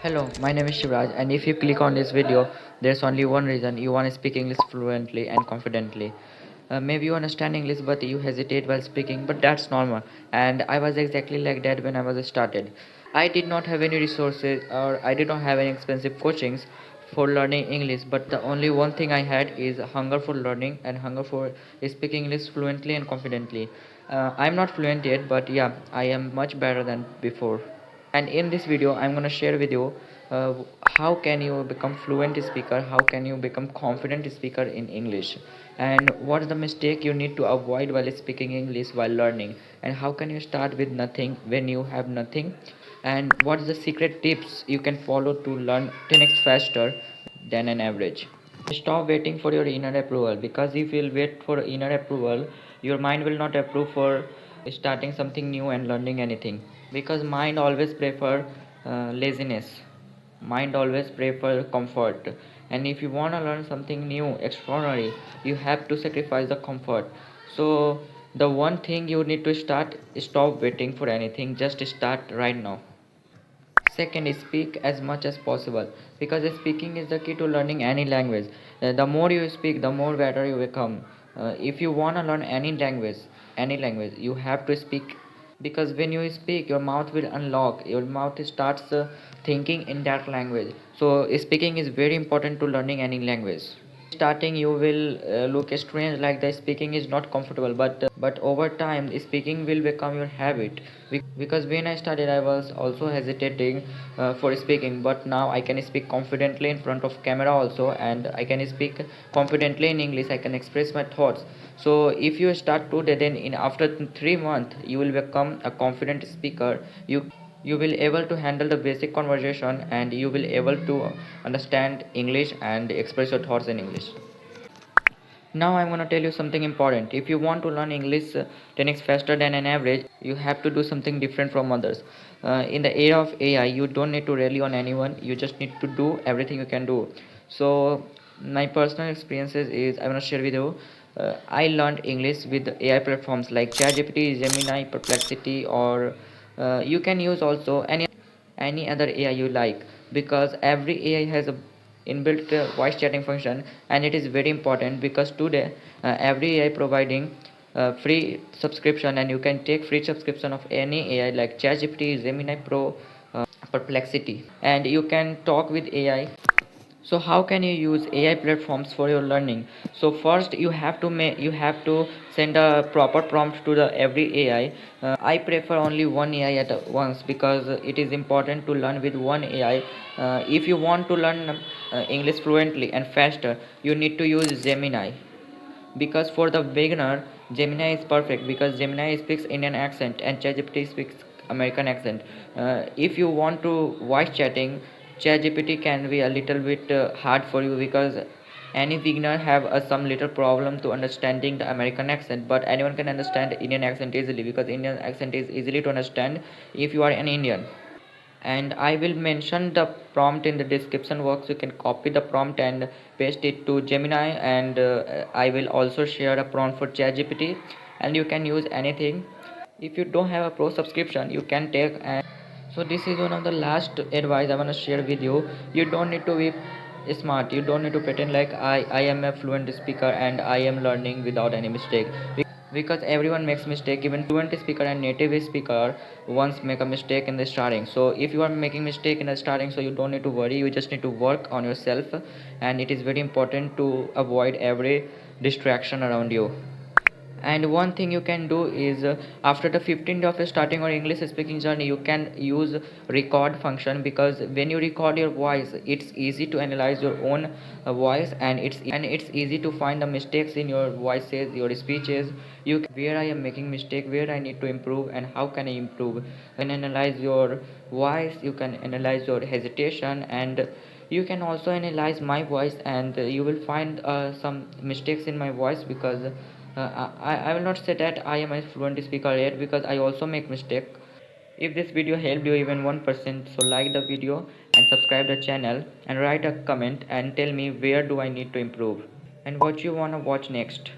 Hello, my name is Shivraj, and if you click on this video, there's only one reason you want to speak English fluently and confidently. Maybe you understand English but you hesitate while speaking, but that's normal. And I was exactly like that when I was started. I did not have any resources or I did not have any expensive coachings for learning English, but the only one thing I had is hunger for learning and hunger for speaking English fluently and confidently. I'm not fluent yet, but yeah, I am much better than before. And in this video I'm going to share with you uh, how can you become fluent speaker, how can you become confident speaker in English, and what is the mistake you need to avoid while speaking English while learning, and how can you start with nothing when you have nothing, and what is the secret tips you can follow to learn 10x faster than an average. Stop waiting for your inner approval, because if you'll wait for inner approval, your mind will not approve for starting something new and learning anything, because mind always prefer laziness, mind always prefer comfort, and if you want to learn something new extraordinary, you have to sacrifice the comfort. So the one thing you need to start, stop waiting for anything, just start right now. Second, speak as much as possible, because speaking is the key to learning any language. The more you speak, the more better you become. If you want to learn any language, you have to speak, because when you speak, your mouth will unlock, your mouth starts thinking in that language. So speaking is very important to learning any language. Starting you will look strange, like the speaking is not comfortable, but over time speaking will become your habit. Because when I started, I was also hesitating for speaking, but now I can speak confidently in front of camera also, and I can speak confidently in English, I can express my thoughts. So if you start today, then in after 3 months you will become a confident speaker. You will able to handle the basic conversation, and you will able to understand English and express your thoughts in English. Now I'm going to tell you something important. If you want to learn English 10x faster than an average, you have to do something different from others. In the era of AI, you don't need to rely on anyone. You just need to do everything you can do. So my personal experiences is I'm going to share with you. I learned English with AI platforms like ChatGPT, Gemini, Perplexity, or you can use also any other AI you like, because every AI has a inbuilt voice chatting function, and it is very important because today every AI providing free subscription, and you can take free subscription of any AI like ChatGPT, Gemini Pro, Perplexity, and you can talk with AI. So how can you use AI platforms for your learning? So first you have to send a proper prompt to the every AI. I prefer only one AI at once, because it is important to learn with one AI. If you want to learn English fluently and faster, you need to use Gemini, because for the beginner Gemini is perfect, because Gemini speaks Indian accent and ChatGPT speaks American accent. If you want to voice chatting, ChatGPT can be a little bit hard for you, because any beginner have some little problem to understanding the American accent, but anyone can understand Indian accent easily, because Indian accent is easily to understand if you are an Indian. And I will mention the prompt in the description box. You can copy the prompt and paste it to Gemini, and I will also share a prompt for ChatGPT, and you can use anything. If you don't have a pro subscription, you can take. And so this is one of the last advice I want to share with you. You don't need to be smart, you don't need to pretend like I am a fluent speaker and I am learning without any mistake, because everyone makes mistake. Even fluent speaker and native speaker once make a mistake in the starting. So if you are making mistake in the starting, so you don't need to worry, you just need to work on yourself, and it is very important to avoid every distraction around you. And one thing you can do is after the 15th of starting your English speaking journey, you can use record function, because when you record your voice, it's easy to analyze your own voice, and it's easy to find the mistakes in your voices, your speeches. Where I am making mistake, where I need to improve, and how can I improve. And analyze your voice, you can analyze your hesitation, and you can also analyze my voice, and you will find some mistakes in my voice, because I will not say that I am a fluent speaker yet, because I also make mistake. If this video helped you even 1%, so like the video and subscribe the channel, and write a comment and tell me where do I need to improve and what you wanna watch next.